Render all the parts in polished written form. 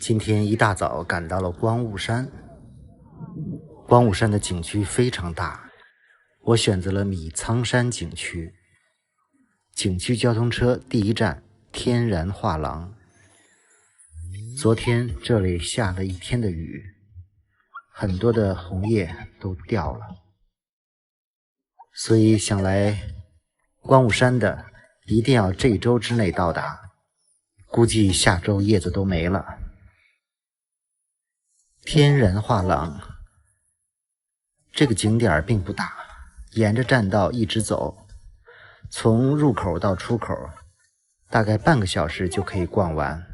今天一大早赶到了光雾山。光雾山的景区非常大，我选择了米仓山景区。景区交通车第一站天然画廊。昨天这里下了一天的雨，很多的红叶都掉了，所以想来光雾山的一定要这周之内到达，估计下周叶子都没了。天然画廊这个景点并不大，沿着栈道一直走，从入口到出口大概半个小时就可以逛完。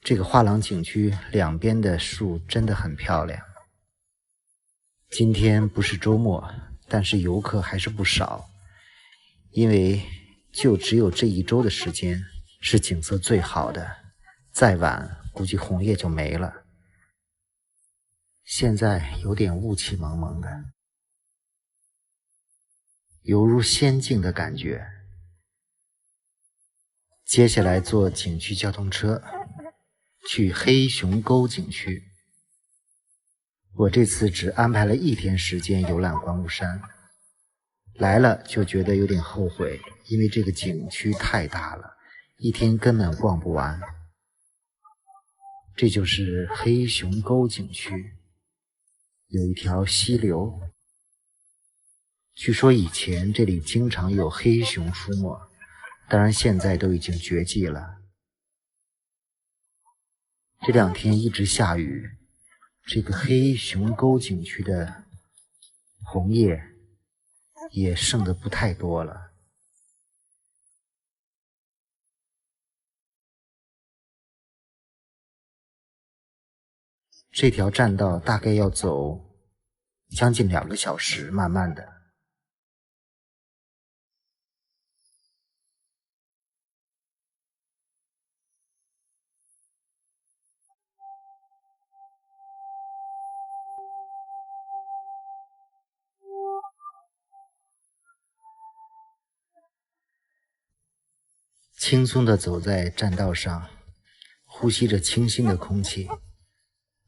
这个画廊景区两边的树真的很漂亮。今天不是周末，但是游客还是不少，因为就只有这一周的时间是景色最好的，再晚估计红叶就没了。现在有点雾气蒙蒙的，犹如仙境的感觉。接下来坐景区交通车去黑熊沟景区。我这次只安排了1天时间游览光雾山，来了就觉得有点后悔，因为这个景区太大了，1天根本逛不完。这就是黑熊沟景区，有一条溪流，据说以前这里经常有黑熊出没，当然现在都已经绝迹了。这2天一直下雨，这个黑熊沟景区的红叶也剩得不太多了。这条栈道大概要走将近2个小时，慢慢的。轻松地走在栈道上，呼吸着清新的空气，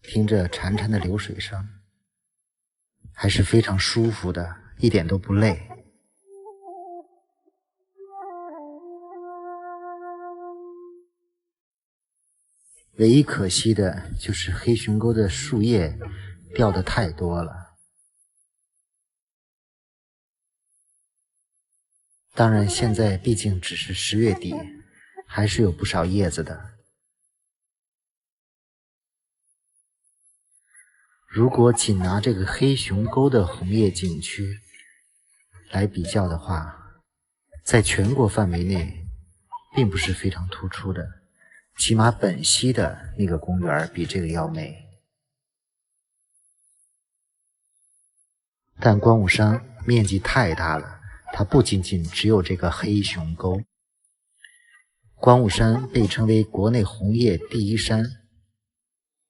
听着潺潺的流水声，还是非常舒服的，一点都不累。唯一可惜的就是黑熊沟的树叶掉得太多了。当然现在毕竟只是10月底，还是有不少叶子的。如果仅拿这个黑熊沟的红叶景区来比较的话，在全国范围内并不是非常突出的，起码本溪的那个公园比这个要美。但光雾山面积太大了，它不仅仅只有这个黑熊沟。光雾山被称为国内红叶第一山，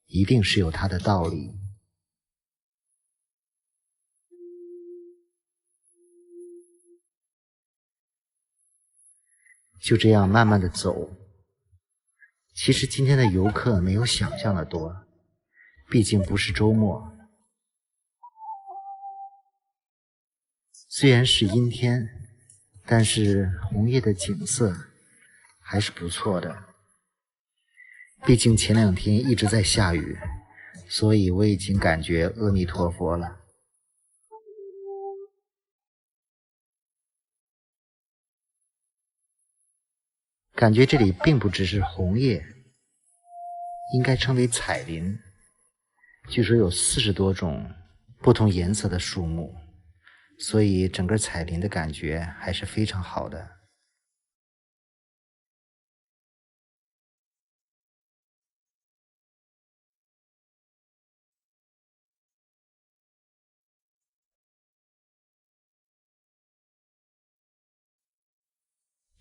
一定是有它的道理。就这样慢慢的走，其实今天的游客没有想象的多，毕竟不是周末。虽然是阴天，但是红叶的景色还是不错的。毕竟前2天一直在下雨，所以我已经感觉阿弥陀佛了。感觉这里并不只是红叶，应该称为彩林。据说有40多种不同颜色的树木，所以整个彩林的感觉还是非常好的。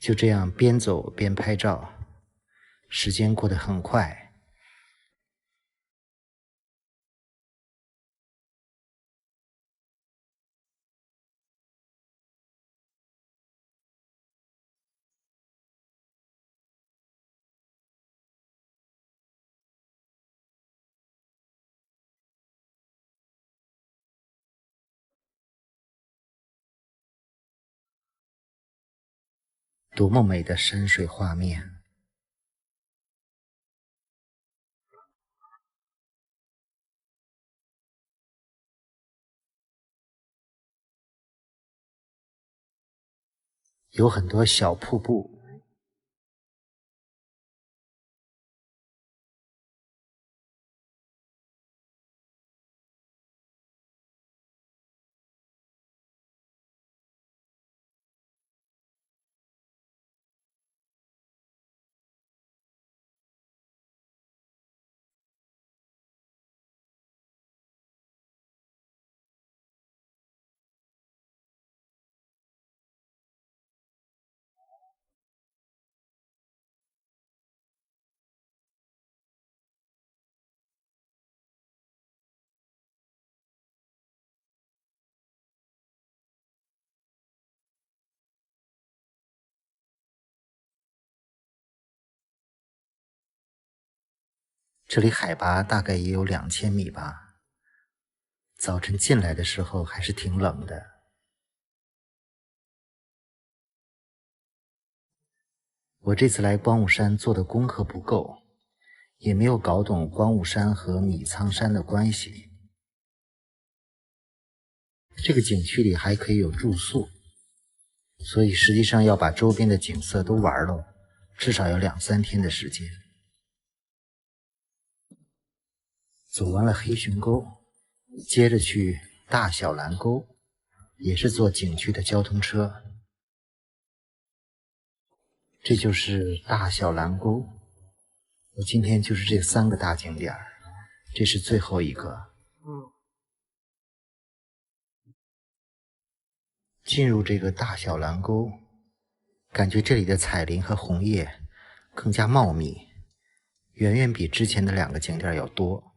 就这样边走边拍照，时间过得很快。多么美的山水画面！有很多小瀑布。这里海拔大概也有2000米吧。早晨进来的时候还是挺冷的。我这次来光雾山做的功课不够，也没有搞懂光雾山和米仓山的关系。这个景区里还可以有住宿，所以实际上要把周边的景色都玩了，至少要2-3天的时间。走完了黑熊沟，接着去大小蓝沟，也是坐景区的交通车。这就是大小蓝沟。我今天就是这3个大景点，这是最后一个。进入这个大小蓝沟，感觉这里的彩林和红叶更加茂密，远远比之前的2个景点要多。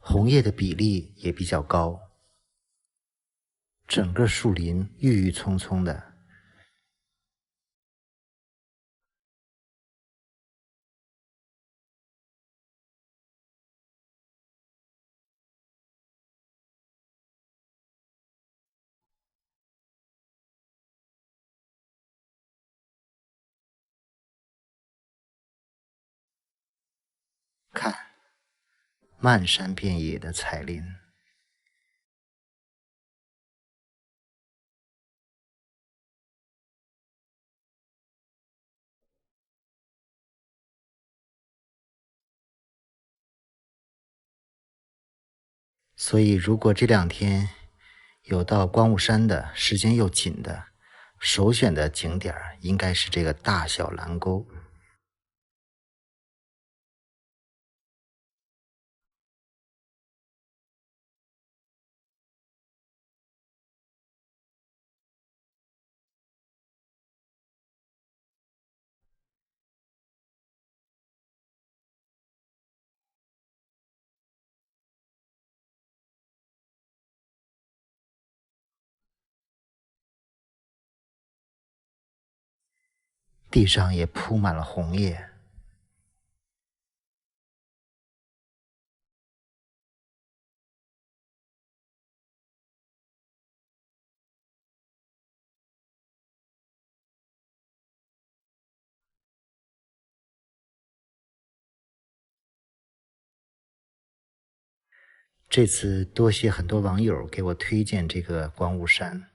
红叶的比例也比较高，整个树林郁郁葱葱的。看，漫山遍野的彩林。所以如果这2天有到光雾山的，时间又紧的，首选的景点应该是这个大小蓝沟。地上也铺满了红叶。这次多谢很多网友给我推荐这个光雾山，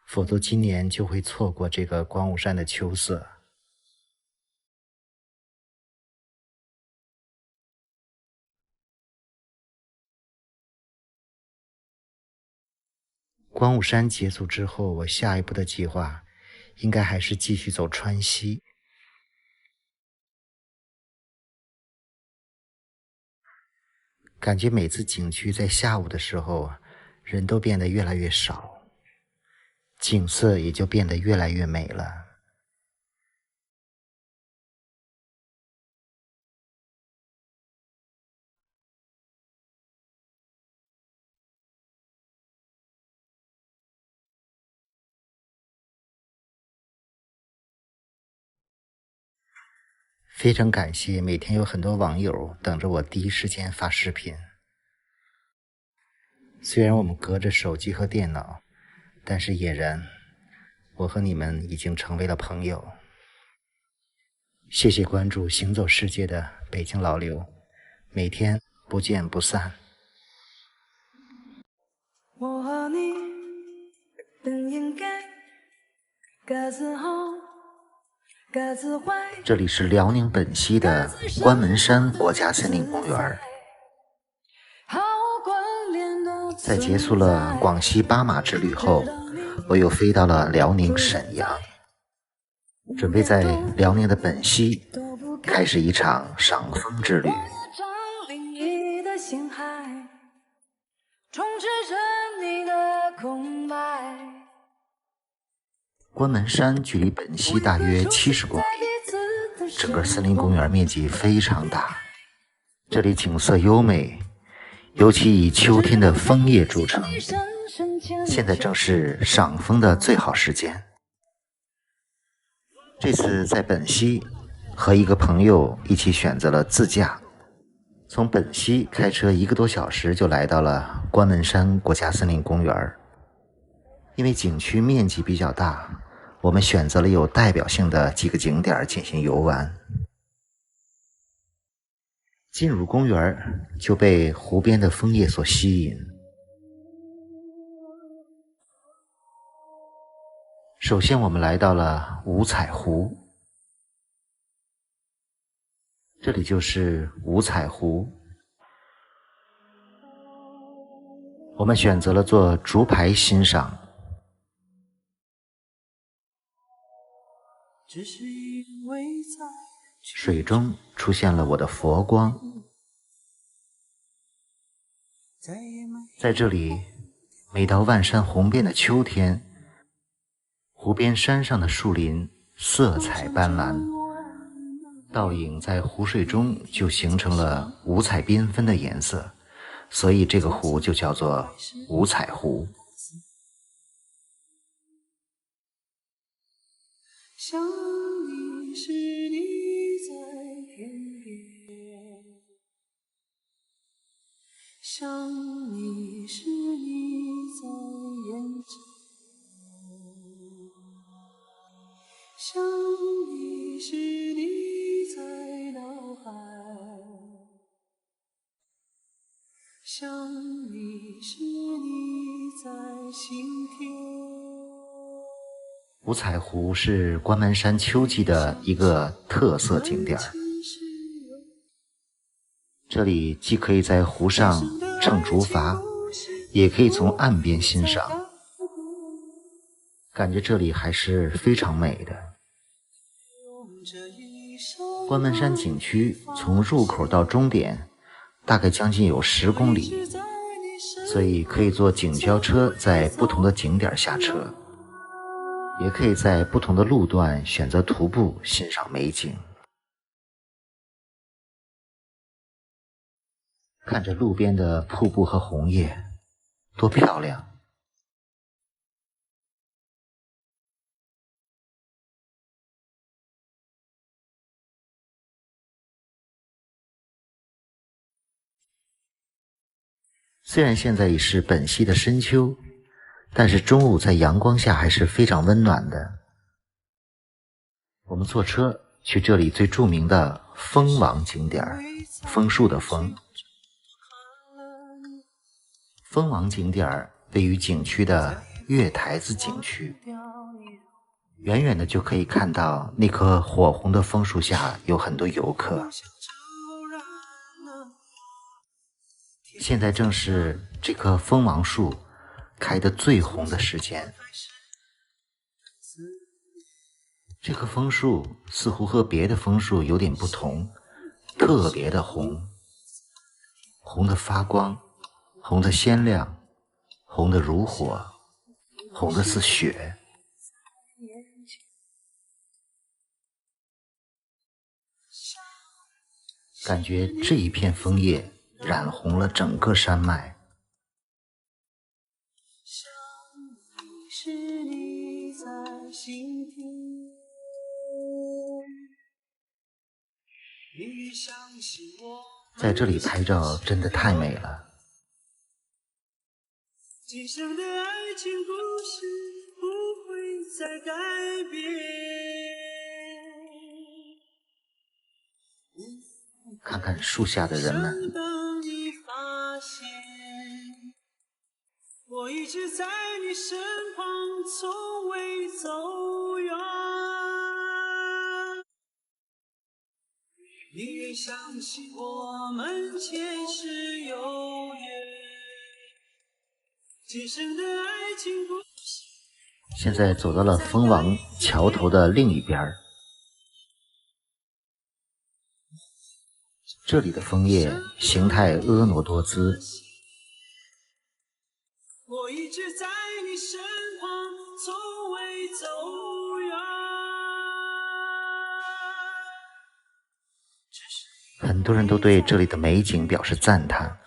否则今年就会错过这个光雾山的秋色。光雾山结束之后，我下一步的计划应该还是继续走川西。感觉每次景区在下午的时候，人都变得越来越少，景色也就变得越来越美了。非常感谢每天有很多网友等着我第一时间发视频。虽然我们隔着手机和电脑，但是俨然我和你们已经成为了朋友。谢谢关注行走世界的北京老刘，每天不见不散。我和你本应该各自好，各自坏。这里是辽宁本溪的关门山国家森林公园。在结束了广西巴马之旅后，我又飞到了辽宁沈阳，准备在辽宁的本溪开始一场赏枫之旅。关门山距离本溪大约70公里，整个森林公园面积非常大，这里景色优美，尤其以秋天的枫叶著称。现在正是赏枫的最好时间。这次在本溪和一个朋友一起选择了自驾，从本溪开车1个多小时就来到了关门山国家森林公园。因为景区面积比较大，我们选择了有代表性的几个景点进行游玩。进入公园就被湖边的枫叶所吸引。首先我们来到了五彩湖，这里就是五彩湖。我们选择了做竹排欣赏，水中出现了我的佛光。在这里，每到万山红遍的秋天，湖边山上的树林色彩斑斓，倒影在湖水中就形成了五彩缤纷的颜色，所以这个湖就叫做五彩湖。想你时你在天边，想你时你在眼前，想你时你在脑海，想你时你在心田。五彩湖是关门山秋季的一个特色景点，这里既可以在湖上乘竹筏，也可以从岸边欣赏，感觉这里还是非常美的。关门山景区从入口到终点大概将近有10公里，所以可以坐景交车在不同的景点下车，也可以在不同的路段选择徒步欣赏美景。看着路边的瀑布和红叶，多漂亮！虽然现在已是本溪的深秋，但是中午在阳光下还是非常温暖的。我们坐车去这里最著名的枫王景点，枫树的枫。枫王景点位于景区的月台子景区，远远的就可以看到那棵火红的枫树下有很多游客。现在正是这棵枫王树开得最红的时间。这棵枫树似乎和别的枫树有点不同，特别的红，红的发光，红的鲜亮，红的如火，红的似血。感觉这一片枫叶染红了整个山脉。在这里拍照真的太美了。今生的爱情故事不会再改变。看看树下的人们，等你发现我一直在你身旁，从未走远。宁愿相信我们前世有缘，今生的爱情故事。现在走到了蜂王桥头的另一边，这里的枫叶形态婀娜多姿，我一直在你身旁，从未走远。很多人都对这里的美景表示赞叹。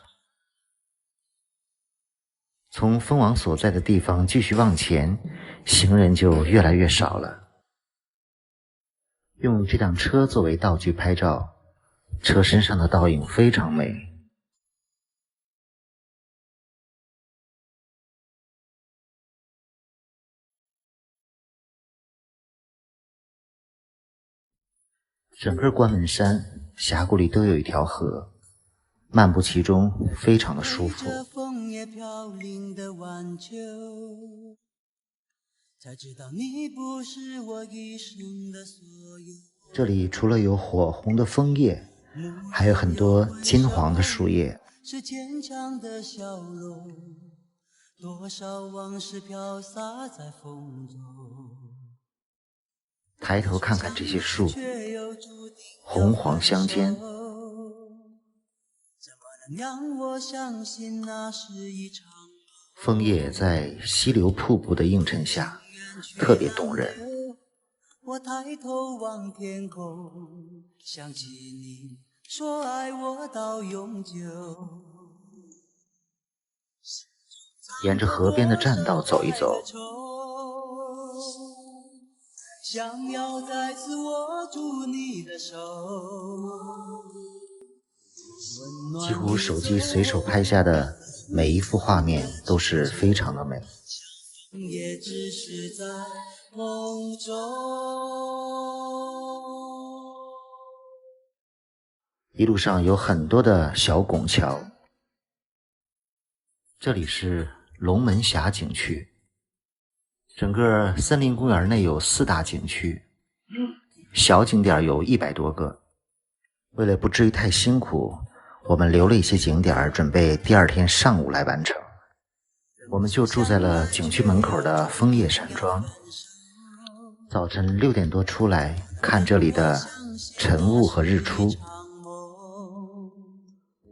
从蜂王所在的地方继续往前，行人就越来越少了。用这辆车作为道具拍照，车身上的倒影非常美。整个关门山峡谷里都有一条河，漫步其中非常的舒服。这里除了有火红的枫叶，还有很多金黄的树叶。是坚强的笑容，多少往事飘洒在风中。抬头看看这些树，红黄相间，枫叶在溪流瀑布的映衬下特别动人。我抬头望天空，想起你说爱我到永久。沿着河边的栈道走一走，想要再次握住你的手，几乎手机随手拍下的每一幅画面都是非常的美。也只是在梦中。一路上有很多的小拱桥，这里是龙门峡景区。整个森林公园内有4大景区，小景点有100多个。为了不至于太辛苦，我们留了一些景点，准备第2天上午来完成。我们就住在了景区门口的枫叶山庄。早晨6点多出来看这里的晨雾和日出。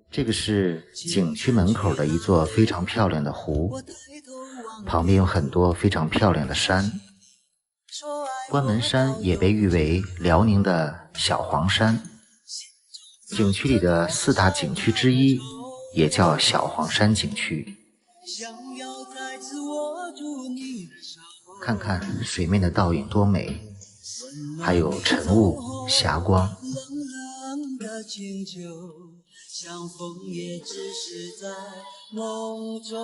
这个是景区门口的一座非常漂亮的湖，旁边有很多非常漂亮的山。关门山也被誉为辽宁的小黄山，景区里的4大景区之一，也叫小黄山景区。看看水面的倒影多美，还有晨雾、霞光。相逢也只是在梦中，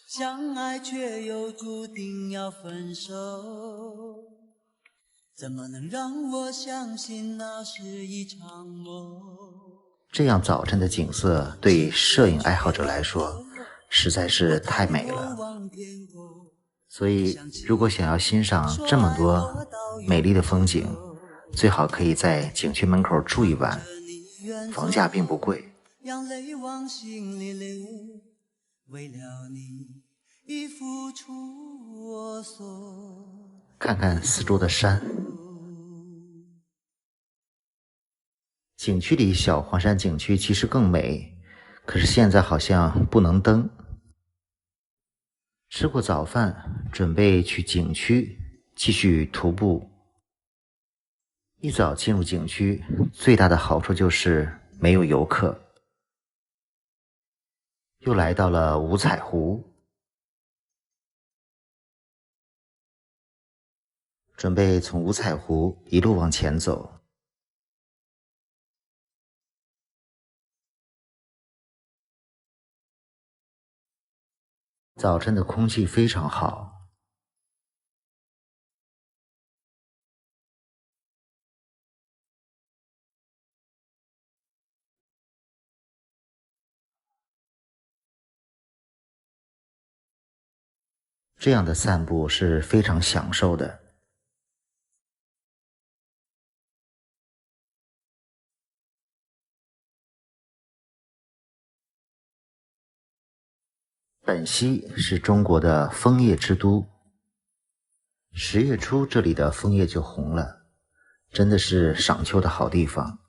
相爱却又注定要分手，怎么能让我相信那是一场梦？这样早晨的景色对摄影爱好者来说实在是太美了，所以如果想要欣赏这么多美丽的风景，最好可以在景区门口住一晚，房价并不贵。让泪往心里流，为了你已付出我所。看看四周的山，景区里小黄山景区其实更美，可是现在好像不能登。吃过早饭，准备去景区继续徒步。一早进入景区，最大的好处就是没有游客。又来到了五彩湖，准备从五彩湖一路往前走。早晨的空气非常好。这样的散步是非常享受的。本溪是中国的枫叶之都，10月初这里的枫叶就红了，真的是赏秋的好地方。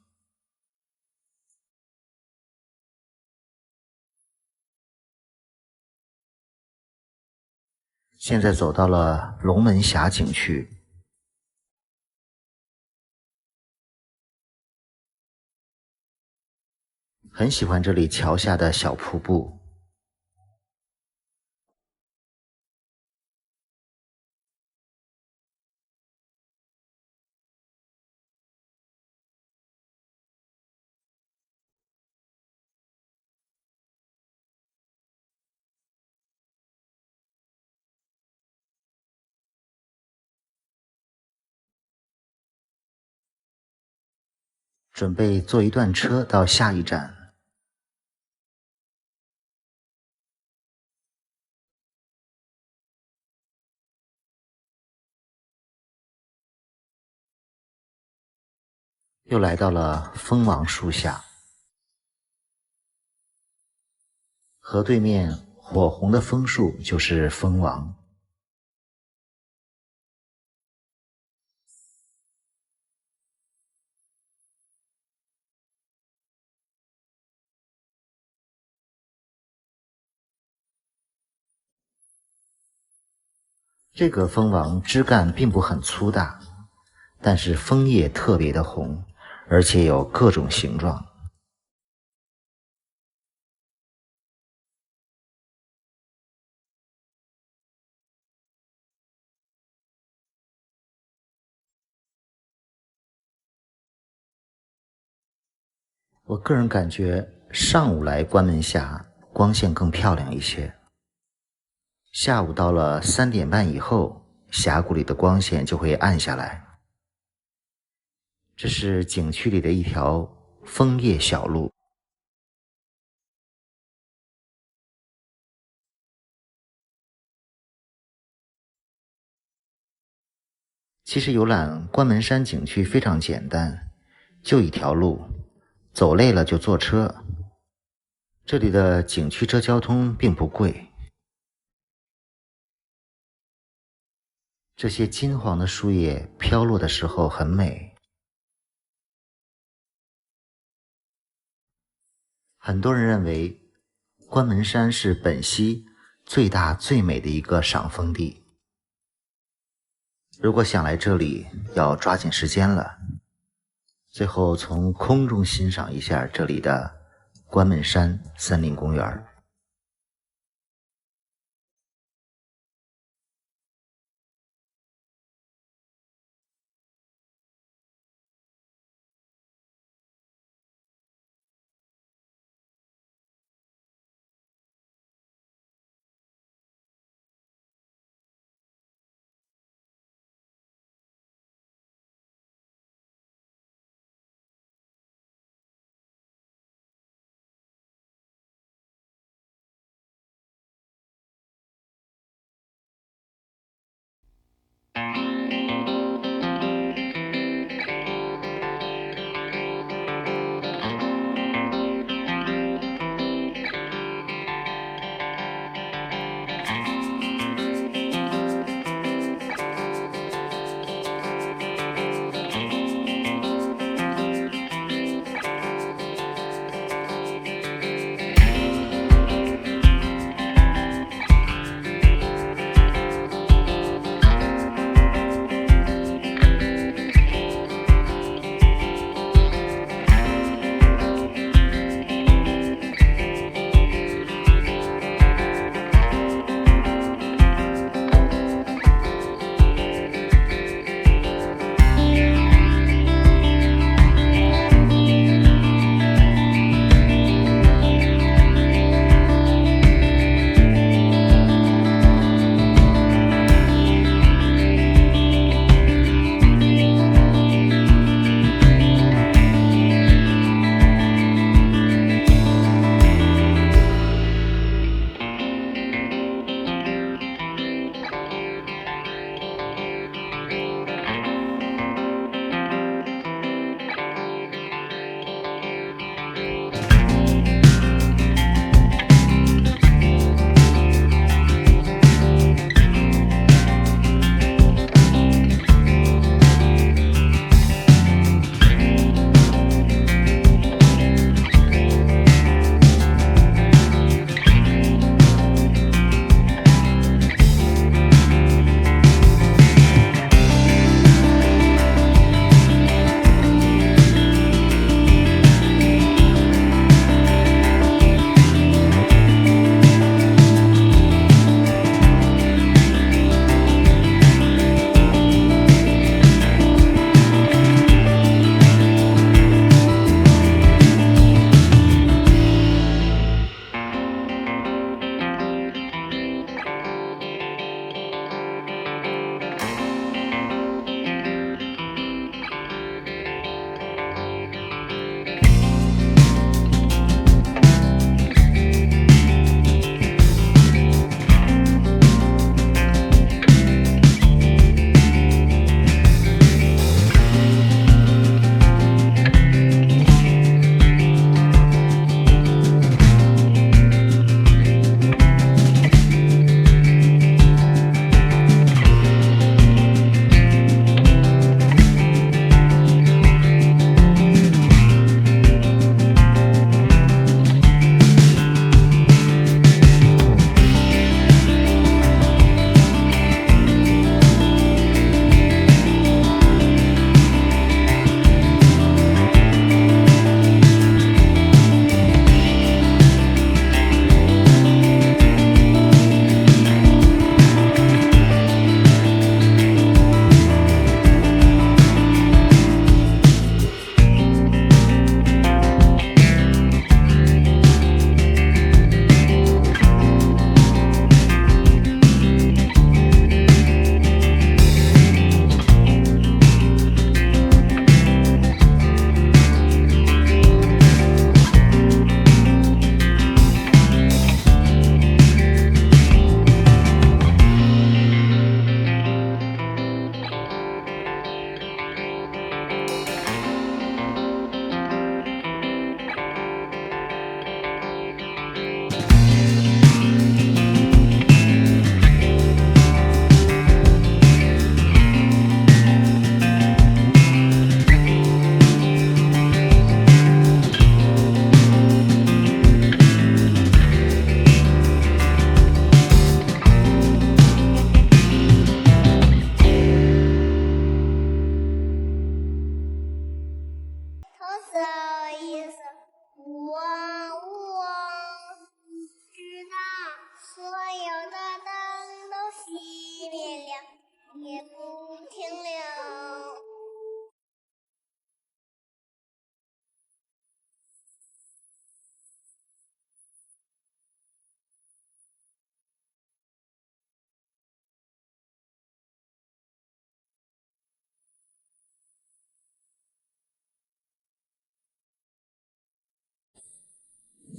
现在走到了龙门峡景区，很喜欢这里桥下的小瀑布。准备坐一段车到下一站。又来到了蜂王树下，河对面火红的枫树就是蜂王。这个蜂王枝干并不很粗大，但是枫叶特别的红，而且有各种形状。我个人感觉上午来关门峡光线更漂亮一些，下午到了3点半以后，峡谷里的光线就会暗下来。这是景区里的一条枫叶小路。其实游览关门山景区非常简单，就一条路，走累了就坐车。这里的景区车交通并不贵。这些金黄的树叶飘落的时候很美。很多人认为关门山是本溪最大最美的一个赏枫地。如果想来这里，要抓紧时间了。最后从空中欣赏一下这里的关门山森林公园。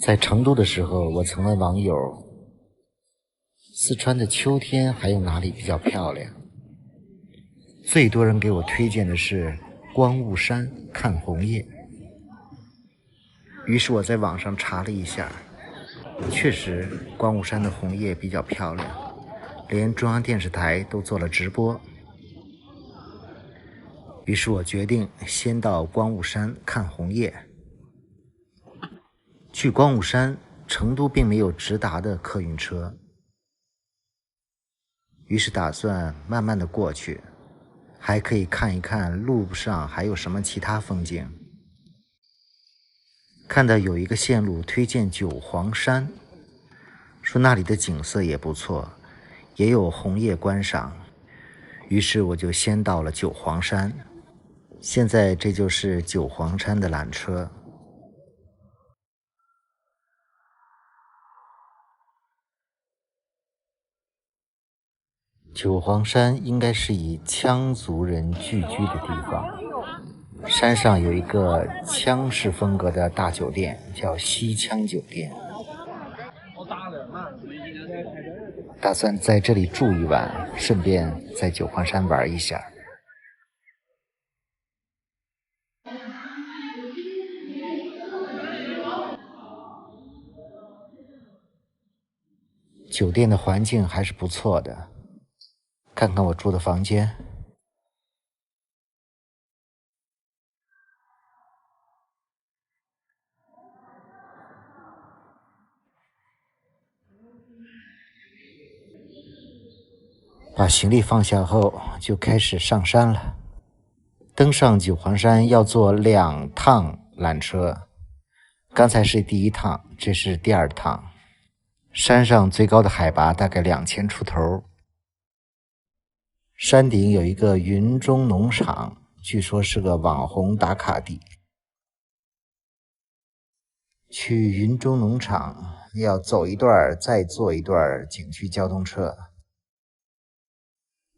在成都的时候，我曾问网友，四川的秋天还有哪里比较漂亮？最多人给我推荐的是观雾山看红叶。于是我在网上查了一下，确实观雾山的红叶比较漂亮，连中央电视台都做了直播。于是我决定先到观雾山看红叶。去观雾山，成都并没有直达的客运车，于是打算慢慢的过去，还可以看一看路上还有什么其他风景。看到有一个线路推荐九黄山，说那里的景色也不错，也有红叶观赏，于是我就先到了九黄山。现在这就是九黄山的缆车。九黄山应该是以羌族人聚居的地方，山上有一个羌式风格的大酒店，叫西羌酒店。打算在这里住一晚，顺便在九黄山玩一下。酒店的环境还是不错的，看看我住的房间。把行李放下后，就开始上山了。登上九黄山要坐2趟缆车，刚才是第1趟，这是第2趟。山上最高的海拔大概2000出头。山顶有一个云中农场，据说是个网红打卡地。去云中农场要走一段，再坐一段景区交通车。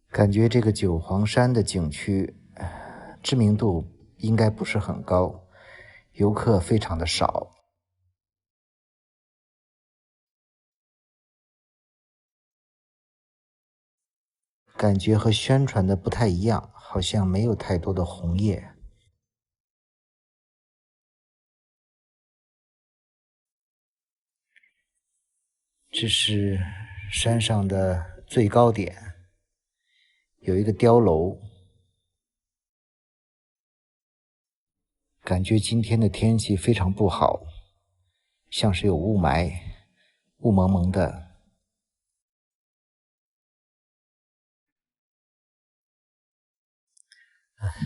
感觉这个九黄山的景区知名度应该不是很高，游客非常的少。感觉和宣传的不太一样，好像没有太多的红叶。这是山上的最高点，有一个碉楼。感觉今天的天气非常不好，像是有雾霾，雾蒙蒙的。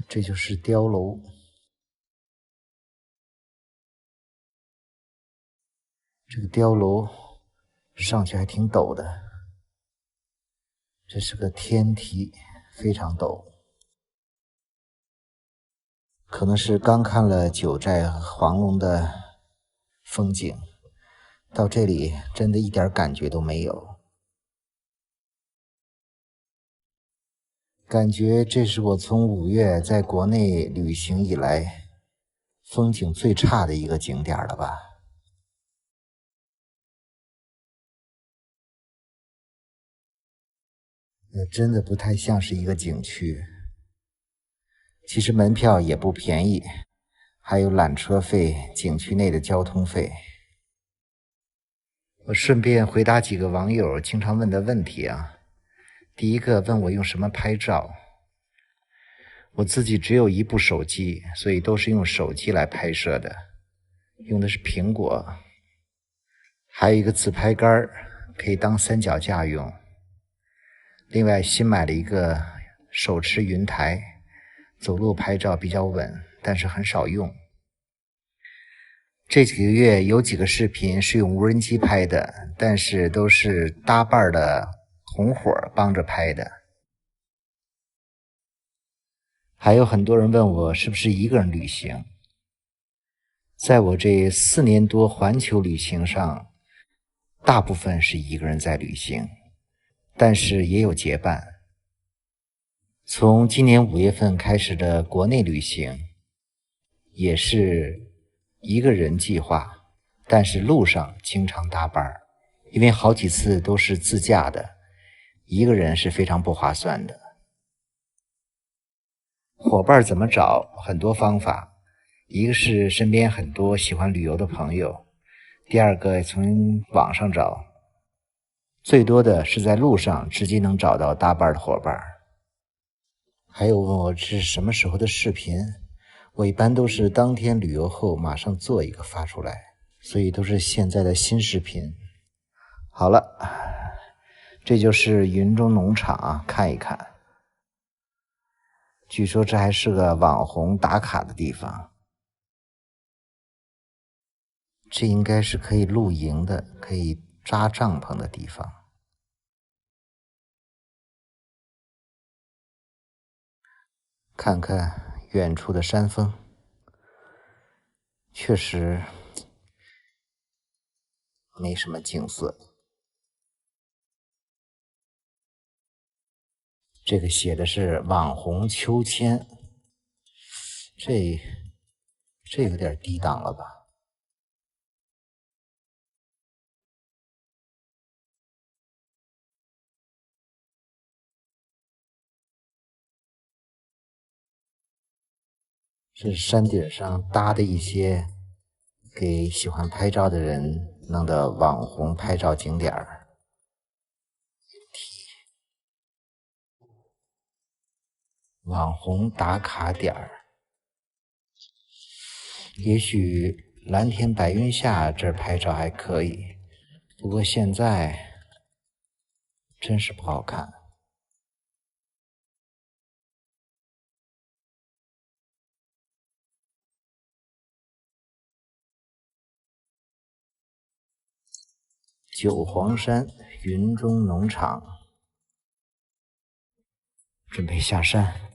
这就是碉楼。这个碉楼上去还挺陡的，这是个天梯，非常陡。可能是刚看了九寨和黄龙的风景，到这里真的一点感觉都没有。感觉这是我从5月在国内旅行以来风景最差的一个景点了吧。真的不太像是一个景区。其实门票也不便宜，还有缆车费、景区内的交通费。我顺便回答几个网友经常问的问题啊。第一个问我用什么拍照，我自己只有1部手机，所以都是用手机来拍摄的，用的是苹果，还有一个自拍杆，可以当3脚架用。另外新买了一个手持云台，走路拍照比较稳，但是很少用。这几个月有几个视频是用无人机拍的，但是都是搭伴的同伙帮着拍的。还有很多人问我是不是一个人旅行。在我这4年多环球旅行上，大部分是一个人在旅行，但是也有结伴。从今年5月份开始的国内旅行，也是一个人计划，但是路上经常搭班，因为好几次都是自驾的，一个人是非常不划算的。伙伴怎么找？很多方法，一个是身边很多喜欢旅游的朋友，第二个从网上找，最多的是在路上直接能找到搭班的伙伴。还有问我这是什么时候的视频，我一般都是当天旅游后马上做一个发出来，所以都是现在的新视频。好了，这就是云中农场啊，看一看。据说这还是个网红打卡的地方，这应该是可以露营的，可以扎帐篷的地方。看看远处的山峰，确实没什么景色。这个写的是网红秋千，这有点低档了吧？是山顶上搭的一些给喜欢拍照的人弄的网红拍照景点儿，网红打卡点儿。也许蓝天白云下这儿拍照还可以，不过现在真是不好看。九黄山云中农场，准备下山。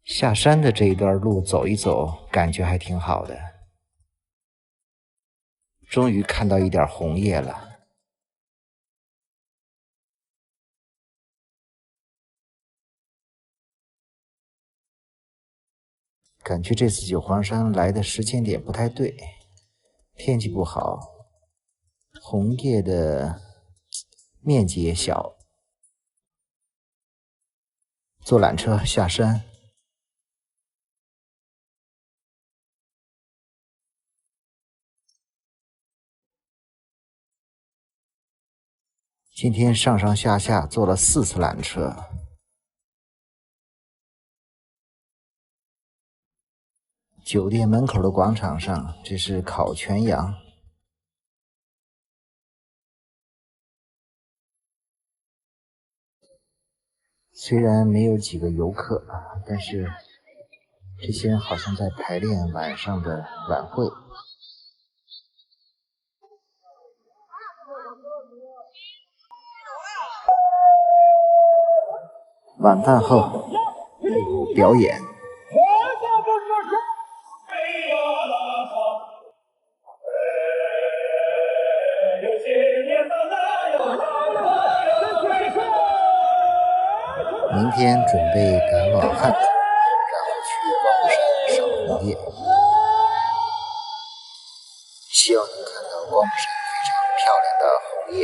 下山的这一段路走一走，感觉还挺好的。终于看到一点红叶了。感觉这次九黄山来的时间点不太对，天气不好，红叶的面积也小。坐缆车下山。今天上上下下坐了4次缆车。酒店门口的广场上，这是烤全羊。虽然没有几个游客，但是这些人好像在排练晚上的晚会。晚饭后有表演。明天准备赶往汉口，然后去光山赏红叶。希望能看到光山非常漂亮的红叶。